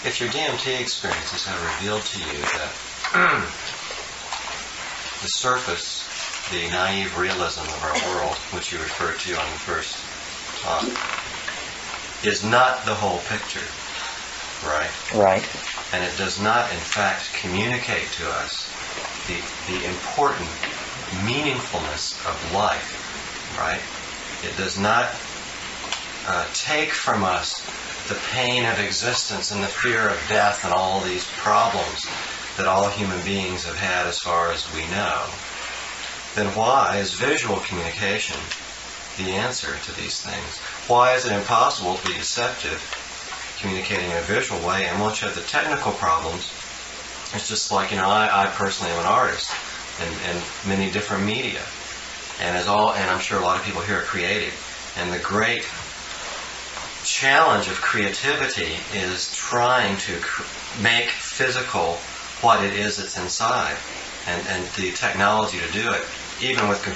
If your DMT experiences have revealed to you that the surface, the naive realism of our world, which you referred to on the first talk, is not the whole picture, right? Right. And it does not, in fact, communicate to us the important meaningfulness of life, right? It does not take from us the pain of existence and the fear of death and all these problems that all human beings have had as far as we know. Then why is visual communication the answer to these things? Why is it impossible to be deceptive communicating in a visual way? And once you have the technical problems, it's just like, I personally am an artist in many different media. And I'm sure a lot of people here are creative. And the great challenge of creativity is trying to make physical what it is that's inside. And the technology to do it, even with the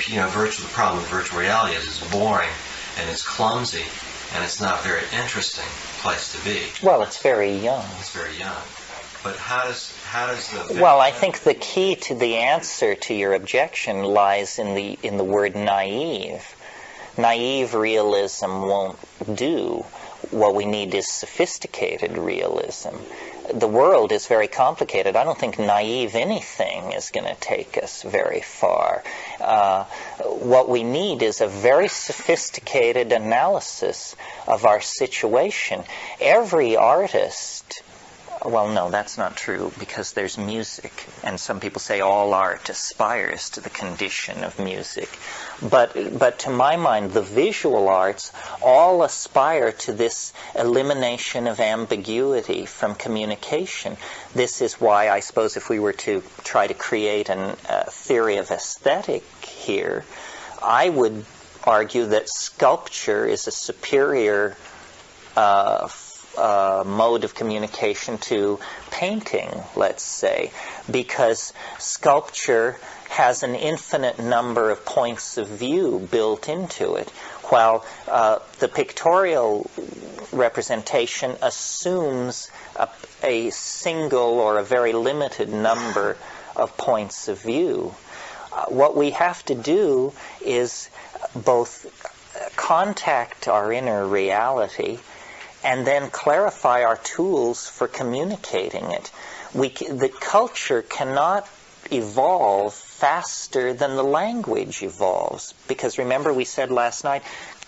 problem with virtual reality is it's boring and it's clumsy and it's not a very interesting place to be. Well, it's very young. It's very young. But how does the... Well, I think the key to the answer to your objection lies in the word naive. Naive realism won't do. What we need is sophisticated realism. The world is very complicated. I don't think naive anything is going to take us very far. What we need is a very sophisticated analysis of our situation. Every artist... Well, no, that's not true, because there's music, and some people say all art aspires to the condition of music. But to my mind, the visual arts all aspire to this elimination of ambiguity from communication. This is why, I suppose, if we were to try to create a theory of aesthetic here, I would argue that sculpture is a superior mode of communication to painting, let's say, because sculpture has an infinite number of points of view built into it, while the pictorial representation assumes a single or a very limited number of points of view. What we have to do is both contact our inner reality and then clarify our tools for communicating it. The culture cannot evolve faster than the language evolves, because remember we said last night,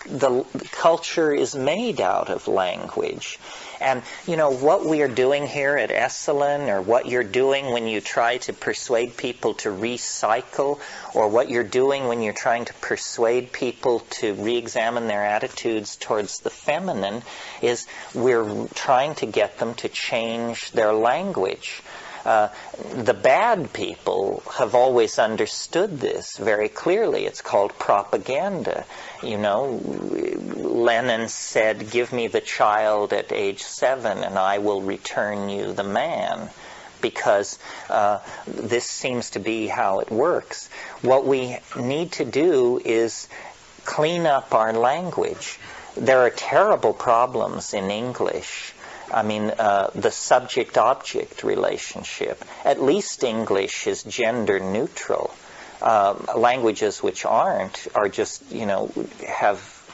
the culture is made out of language. And, what we are doing here at Esalen, or what you're doing when you try to persuade people to recycle, or what you're doing when you're trying to persuade people to re-examine their attitudes towards the feminine, is we're trying to get them to change their language. The bad people have always understood this very clearly. It's called propaganda. Lenin said, "Give me the child at age 7 and I will return you the man," because this seems to be how it works. What we need to do is clean up our language. There are terrible problems in English. I mean, the subject-object relationship. At least English is gender neutral. Languages which aren't are just,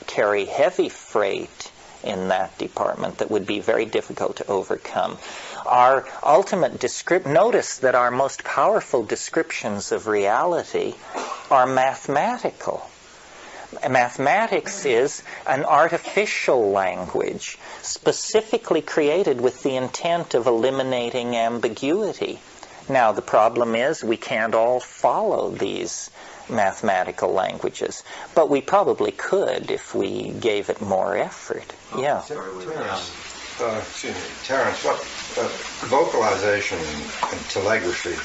carry heavy freight in that department that would be very difficult to overcome. Our ultimate notice that our most powerful descriptions of reality are mathematical. Mathematics is an artificial language specifically created with the intent of eliminating ambiguity. Now, the problem is we can't all follow these mathematical languages, but we probably could if we gave it more effort. Yeah. Terence, what vocalization and telegraphy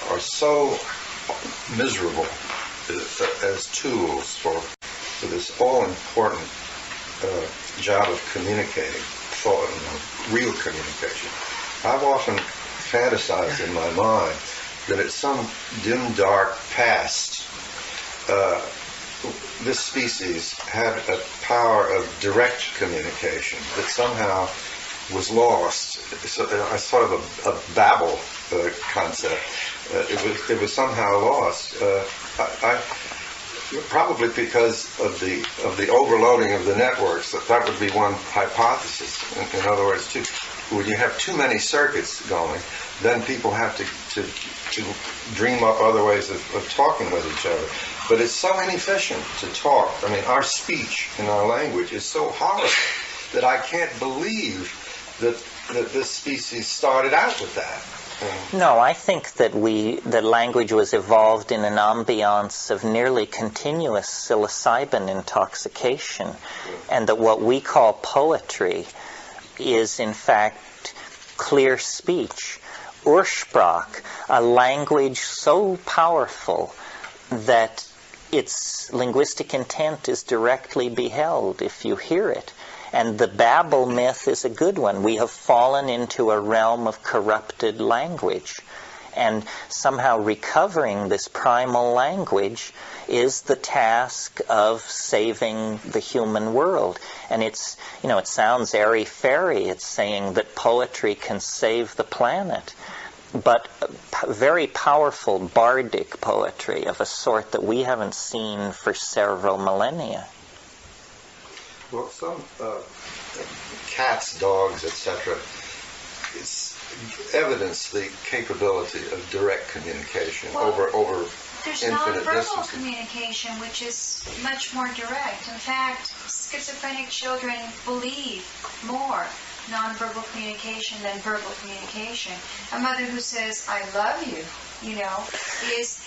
are so miserable as tools for this all-important job of communicating, real communication. I've often fantasized in my mind that at some dim, dark past, this species had a power of direct communication, that somehow was lost. So I sort of a babble concept. It was somehow lost. I probably because of the overloading of the networks. That would be one hypothesis. In other words, when you have too many circuits going, then people have to dream up other ways of talking with each other. But it's so inefficient to talk. I mean, our speech and our language is so horrible that I can't believe that this species started out with that. No, I think that language was evolved in an ambiance of nearly continuous psilocybin intoxication, and that what we call poetry is in fact clear speech, Ursprach, a language so powerful that its linguistic intent is directly beheld if you hear it. And the Babel myth is a good one. We have fallen into a realm of corrupted language. And somehow recovering this primal language is the task of saving the human world. And it's, it sounds airy-fairy. It's saying that poetry can save the planet. But very powerful bardic poetry of a sort that we haven't seen for several millennia. Well, some cats, dogs, etc., evidence the capability of direct communication over there's infinite nonverbal distances. communication, which is much more direct. In fact, schizophrenic children believe more nonverbal communication than verbal communication. A mother who says, "I love you," is,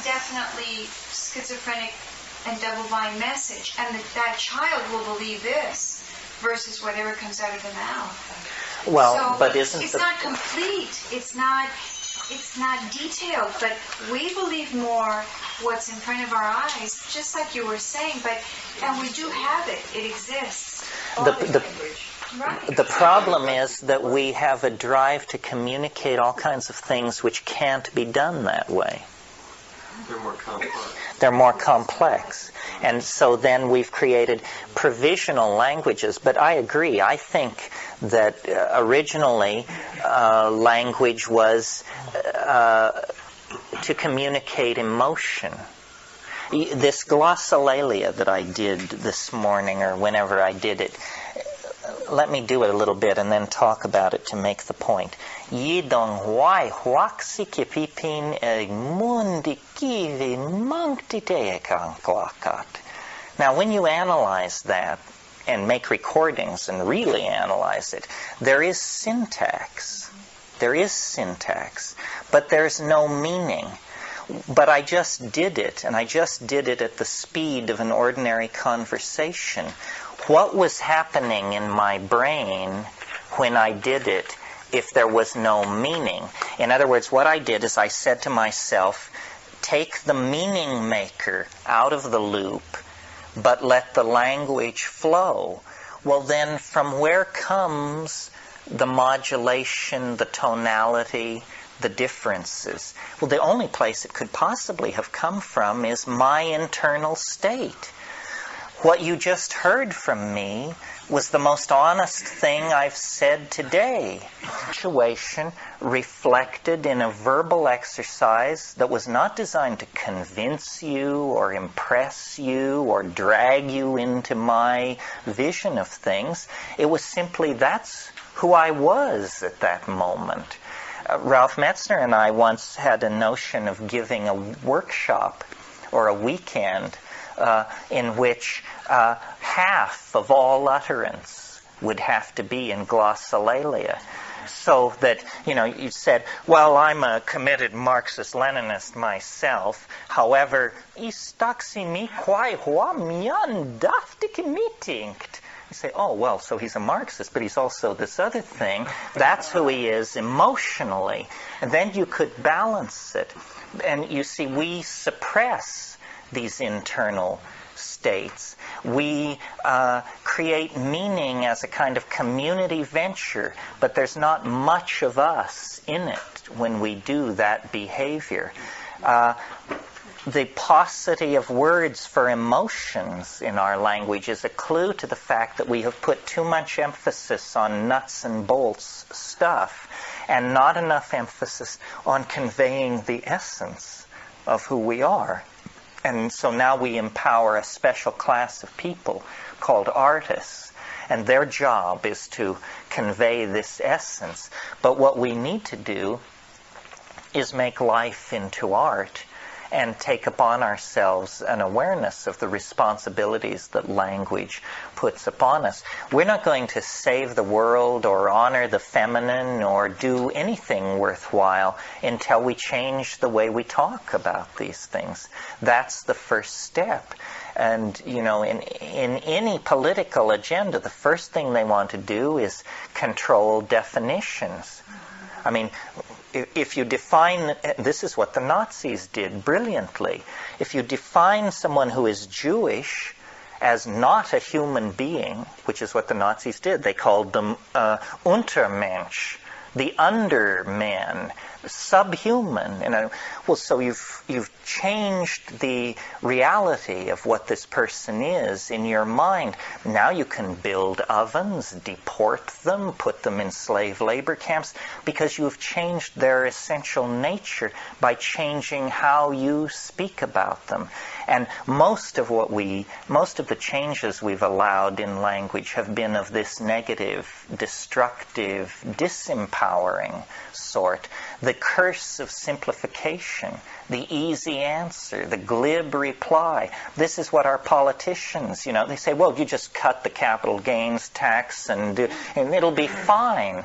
definitely schizophrenic and double-blind message, and that child will believe this versus whatever comes out of the mouth. Well, so but isn't it's not complete. It's not detailed, but we believe more what's in front of our eyes, just like you were saying. And we do have it. It exists. The problem is that we have a drive to communicate all kinds of things which can't be done that way. They're more complex. And so then we've created provisional languages. But I agree. I think that originally language was to communicate emotion. This glossolalia that I did this morning or whenever I did it, let me do it a little bit and then talk about it to make the point. Yidong wai huaxi kipipin e mundi kivi mangtiteekanklakat. Now, when you analyze that and make recordings and really analyze it, there is syntax. There is syntax, but there's no meaning. But I just did it, and I just did it at the speed of an ordinary conversation. What was happening in my brain when I did it if there was no meaning? In other words, what I did is I said to myself, take the meaning maker out of the loop, but let the language flow. Well, then from where comes the modulation, the tonality, the differences? Well, the only place it could possibly have come from is my internal state. What you just heard from me was the most honest thing I've said today. Situation reflected in a verbal exercise that was not designed to convince you or impress you or drag you into my vision of things. It was simply that's who I was at that moment. Ralph Metzner and I once had a notion of giving a workshop or a weekend in which half of all utterance would have to be in glossolalia. So that, you said, well, I'm a committed Marxist-Leninist myself. However, istaksimi kwai hua mian daftikimitinkt. You say, oh, well, so he's a Marxist, but he's also this other thing. That's who he is emotionally. And then you could balance it. And you see, we suppress these internal states. We create meaning as a kind of community venture, but there's not much of us in it when we do that behavior. the paucity of words for emotions in our language is a clue to the fact that we have put too much emphasis on nuts and bolts stuff and not enough emphasis on conveying the essence of who we are. And so now we empower a special class of people called artists, and their job is to convey this essence. But what we need to do is make life into art and take upon ourselves an awareness of the responsibilities that language puts upon us. We're not going to save the world or honor the feminine or do anything worthwhile until we change the way we talk about these things. That's the first step. And, in any political agenda, the first thing they want to do is control definitions. I mean, if you define, this is what the Nazis did brilliantly. If you define someone who is Jewish as not a human being, which is what the Nazis did, they called them Untermensch, the underman, subhuman. Well, so you've changed the reality of what this person is in your mind. Now you can build ovens, deport them, put them in slave labor camps, because you've changed their essential nature by changing how you speak about them. And most of the changes we've allowed in language have been of this negative, destructive, disempowering sort. The curse of simplification, the easy answer, the glib reply. This is what our politicians, they say, well, you just cut the capital gains tax and it'll be fine.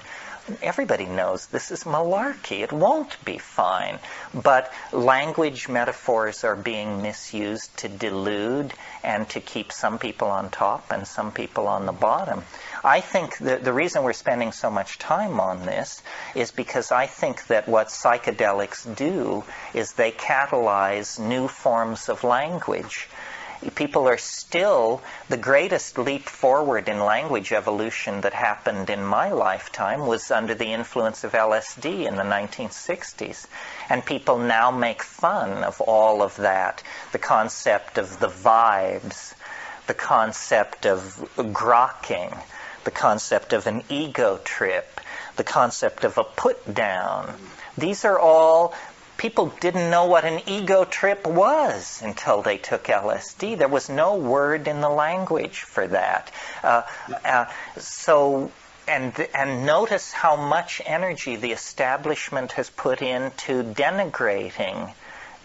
Everybody knows this is malarkey. It won't be fine. But language metaphors are being misused to delude and to keep some people on top and some people on the bottom. I think that the reason we're spending so much time on this is because I think that what psychedelics do is they catalyze new forms of language. People are still, the greatest leap forward in language evolution that happened in my lifetime was under the influence of LSD in the 1960s. And people now make fun of all of that. The concept of the vibes, the concept of grokking, the concept of an ego trip, the concept of a put down. These are all... People didn't know what an ego trip was until they took LSD. There was no word in the language for that. And notice how much energy the establishment has put into denigrating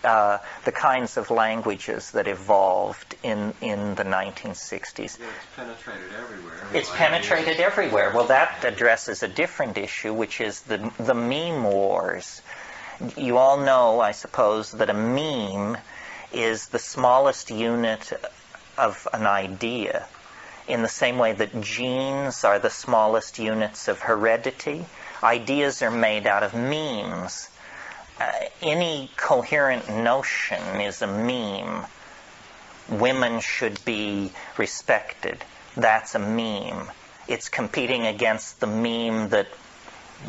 the kinds of languages that evolved in the 1960s. Yeah, it's penetrated everywhere. It's penetrated everywhere. Well, that addresses a different issue, which is the meme wars. You all know, I suppose, that a meme is the smallest unit of an idea, in the same way that genes are the smallest units of heredity. Ideas are made out of memes. Any coherent notion is a meme. Women should be respected. That's a meme. It's competing against the meme that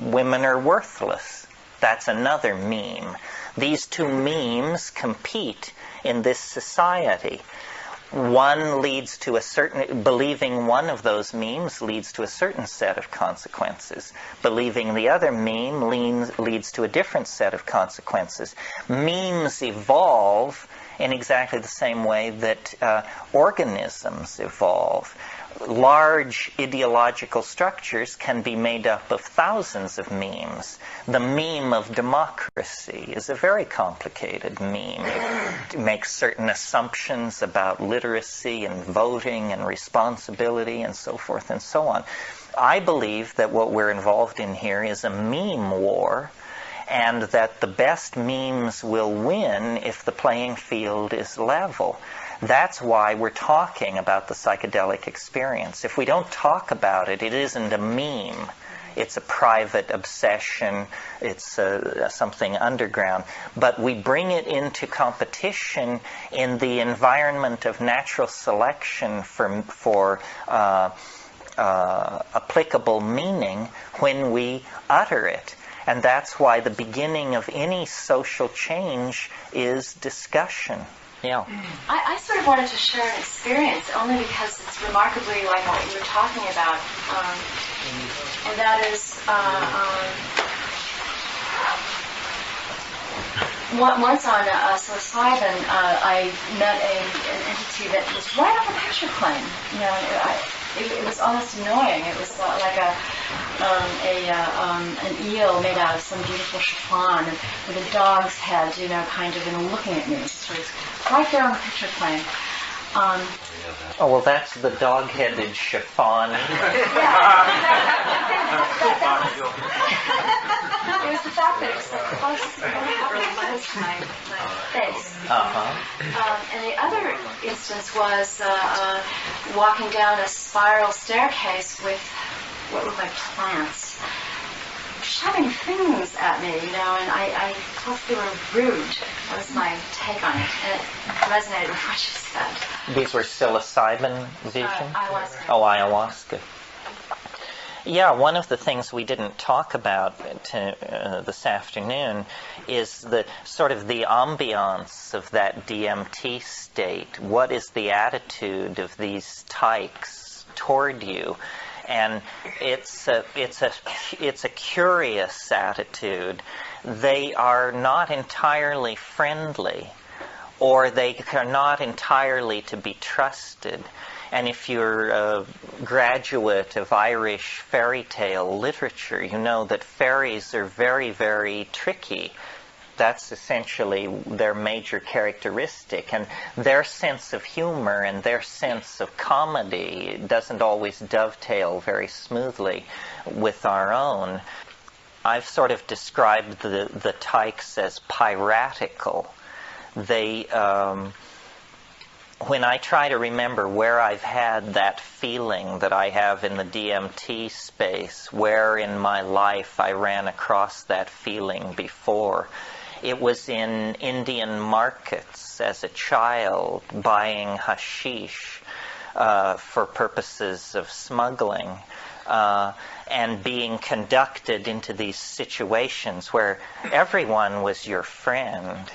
women are worthless. That's another meme. These two memes compete in this society. One leads to believing one of those memes leads to a certain set of consequences. Believing the other meme leads to a different set of consequences. Memes evolve in exactly the same way that organisms evolve. Large ideological structures can be made up of thousands of memes. The meme of democracy is a very complicated meme. It makes certain assumptions about literacy and voting and responsibility and so forth and so on. I believe that what we're involved in here is a meme war, and that the best memes will win if the playing field is level. That's why we're talking about the psychedelic experience. If we don't talk about it, it isn't a meme. It's a private obsession. It's something underground. But we bring it into competition in the environment of natural selection for applicable meaning when we utter it. And that's why the beginning of any social change is discussion. Yeah. I sort of wanted to share an experience only because it's remarkably like what you were talking about. And that is, once on psilocybin, I met an entity that was right on the picture plane. You know, it was almost annoying. It was like an eel made out of some beautiful chiffon with a dog's head, you know, kind of, and looking at me. So it's right there on the picture plane. Oh, well, that's the dog-headed chiffon. It was the fact that it was so close to my face. And the other instance was walking down a spiral staircase with my plants, shoving things at me, you know, and I thought they were rude. That was my take on it, and it resonated with what you said. These were psilocybin visions? Ayahuasca. Oh, ayahuasca. Yeah, one of the things we didn't talk about this afternoon is the sort of the ambiance of that DMT state. What is the attitude of these tykes toward you? And it's a curious attitude. They are not entirely friendly, or they are not entirely to be trusted. And if you're a graduate of Irish fairy tale literature, you know that fairies are very, very tricky. That's essentially their major characteristic. And their sense of humor and their sense of comedy doesn't always dovetail very smoothly with our own. I've sort of described the tykes as piratical. They, when I try to remember where I've had that feeling that I have in the DMT space, where in my life I ran across that feeling before, it was in Indian markets as a child, buying hashish for purposes of smuggling, and being conducted into these situations where everyone was your friend,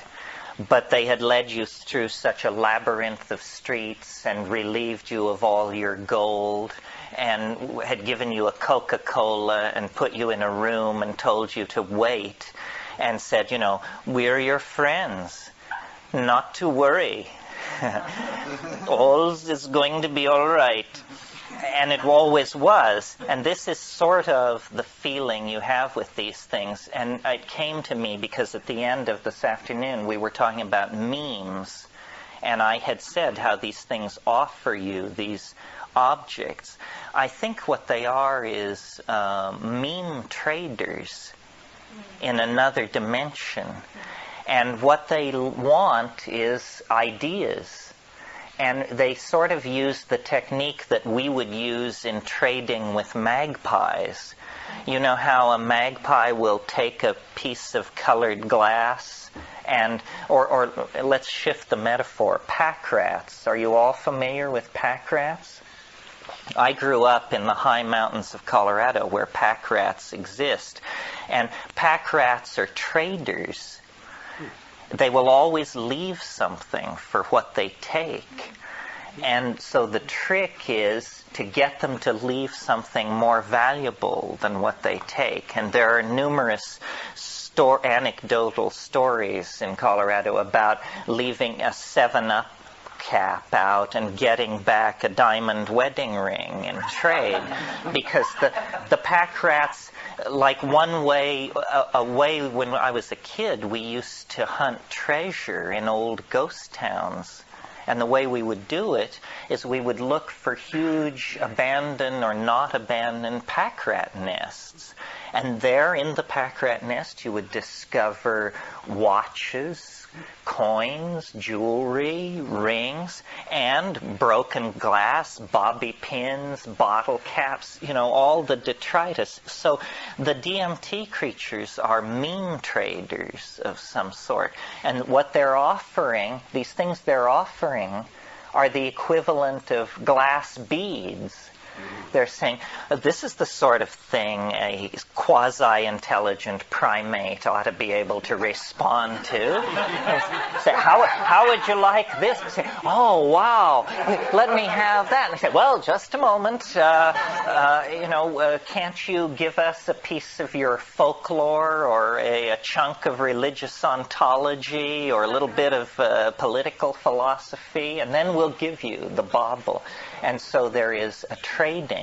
but they had led you through such a labyrinth of streets and relieved you of all your gold and had given you a Coca-Cola and put you in a room and told you to wait and said, you know, we're your friends, not to worry. All is going to be all right. And it always was. And this is sort of the feeling you have with these things. And it came to me because at the end of this afternoon we were talking about memes. And I had said how these things offer you these objects. I think what they are is meme traders in another dimension. And what they want is ideas. And they sort of use the technique that we would use in trading with magpies. You know how a magpie will take a piece of colored glass and, or let's shift the metaphor, pack rats. Are you all familiar with pack rats? I grew up in the high mountains of Colorado where pack rats exist. And pack rats are traders. They will always leave something for what they take. And so the trick is to get them to leave something more valuable than what they take. And there are numerous anecdotal stories in Colorado about leaving a 7-Up cap out and getting back a diamond wedding ring in trade, because the pack rats, like one way, a way when I was a kid, we used to hunt treasure in old ghost towns. And the way we would do it is we would look for huge abandoned or not abandoned pack rat nests. And there in the pack rat nest you would discover watches, coins, jewelry, rings, and broken glass, bobby pins, bottle caps, you know, all the detritus. So the DMT creatures are meme traders of some sort. And what they're offering, these things they're offering, are the equivalent of glass beads. They're saying, this is the sort of thing a quasi-intelligent primate ought to be able to respond to. Say, how would you like this? Say, oh, wow, let me have that. And they say, well, just a moment. Can't you give us a piece of your folklore or a chunk of religious ontology or a little bit of political philosophy, and then we'll give you the bauble. And so there is a trading.